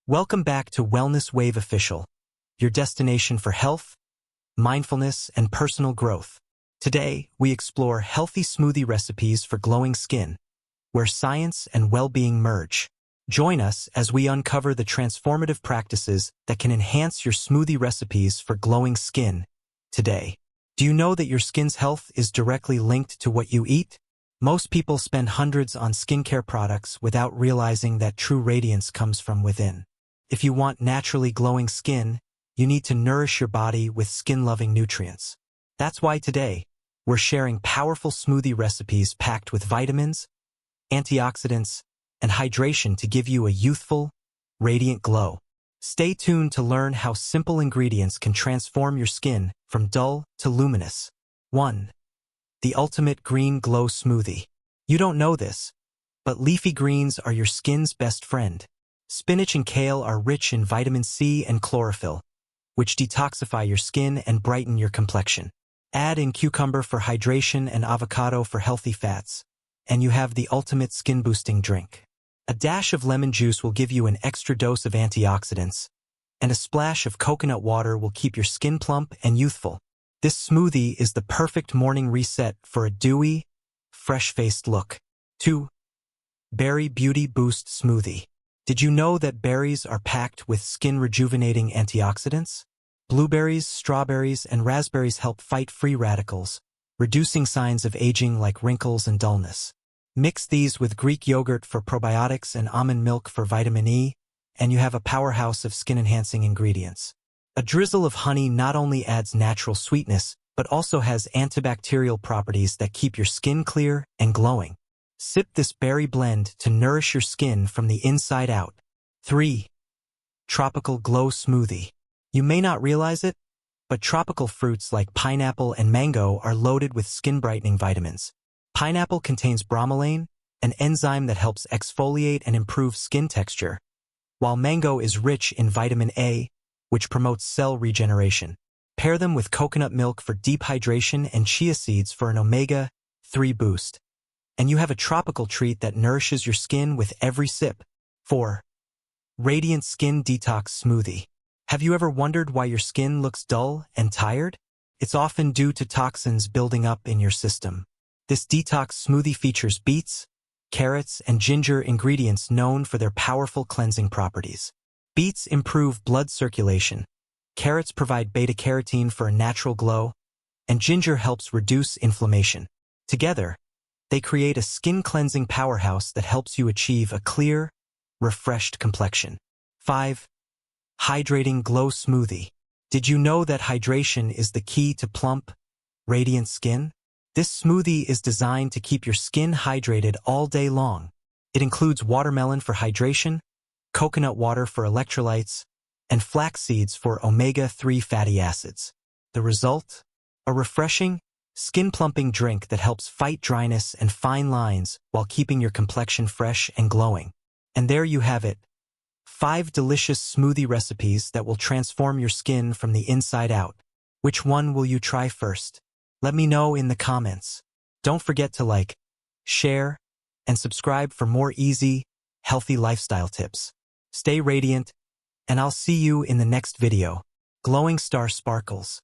Welcome back to Wellness Wave Official, your destination for health, mindfulness, and personal growth. Today, we explore healthy smoothie recipes for glowing skin, where science and well-being merge. Join us as we uncover the transformative practices that can enhance your smoothie recipes for glowing skin today. Do you know that your skin's health is directly linked to what you eat? Most people spend hundreds on skincare products without realizing that true radiance comes from within. If you want naturally glowing skin, you need to nourish your body with skin-loving nutrients. That's why today, we're sharing powerful smoothie recipes packed with vitamins, antioxidants, and hydration to give you a youthful, radiant glow. Stay tuned to learn how simple ingredients can transform your skin from dull to luminous. 1. The ultimate green glow smoothie. You don't know this, but leafy greens are your skin's best friend. Spinach and kale are rich in vitamin C and chlorophyll, which detoxify your skin and brighten your complexion. Add in cucumber for hydration and avocado for healthy fats, and you have the ultimate skin-boosting drink. A dash of lemon juice will give you an extra dose of antioxidants, and a splash of coconut water will keep your skin plump and youthful. This smoothie is the perfect morning reset for a dewy, fresh-faced look. 2. Berry Beauty Boost Smoothie. Did you know that berries are packed with skin-rejuvenating antioxidants? Blueberries, strawberries, and raspberries help fight free radicals, reducing signs of aging like wrinkles and dullness. Mix these with Greek yogurt for probiotics and almond milk for vitamin E, and you have a powerhouse of skin-enhancing ingredients. A drizzle of honey not only adds natural sweetness, but also has antibacterial properties that keep your skin clear and glowing. Sip this berry blend to nourish your skin from the inside out. 3. Tropical Glow Smoothie. You may not realize it, but tropical fruits like pineapple and mango are loaded with skin-brightening vitamins. Pineapple contains bromelain, an enzyme that helps exfoliate and improve skin texture, while mango is rich in vitamin A, which promotes cell regeneration. Pair them with coconut milk for deep hydration and chia seeds for an omega-3 boost, and you have a tropical treat that nourishes your skin with every sip. 4. Radiant Skin Detox Smoothie. Have you ever wondered why your skin looks dull and tired? It's often due to toxins building up in your system. This detox smoothie features beets, carrots, and ginger, ingredients known for their powerful cleansing properties. Beets improve blood circulation, carrots provide beta-carotene for a natural glow, and ginger helps reduce inflammation. Together, they create a skin-cleansing powerhouse that helps you achieve a clear, refreshed complexion. 5. Hydrating Glow Smoothie. Did you know that hydration is the key to plump, radiant skin? This smoothie is designed to keep your skin hydrated all day long. It includes watermelon for hydration, coconut water for electrolytes, and flax seeds for omega-3 fatty acids. The result? A refreshing, skin-plumping drink that helps fight dryness and fine lines while keeping your complexion fresh and glowing. And there you have it. 5 delicious smoothie recipes that will transform your skin from the inside out. Which one will you try first? Let me know in the comments. Don't forget to like, share, and subscribe for more easy, healthy lifestyle tips. Stay radiant, and I'll see you in the next video. Glowing Star Sparkles.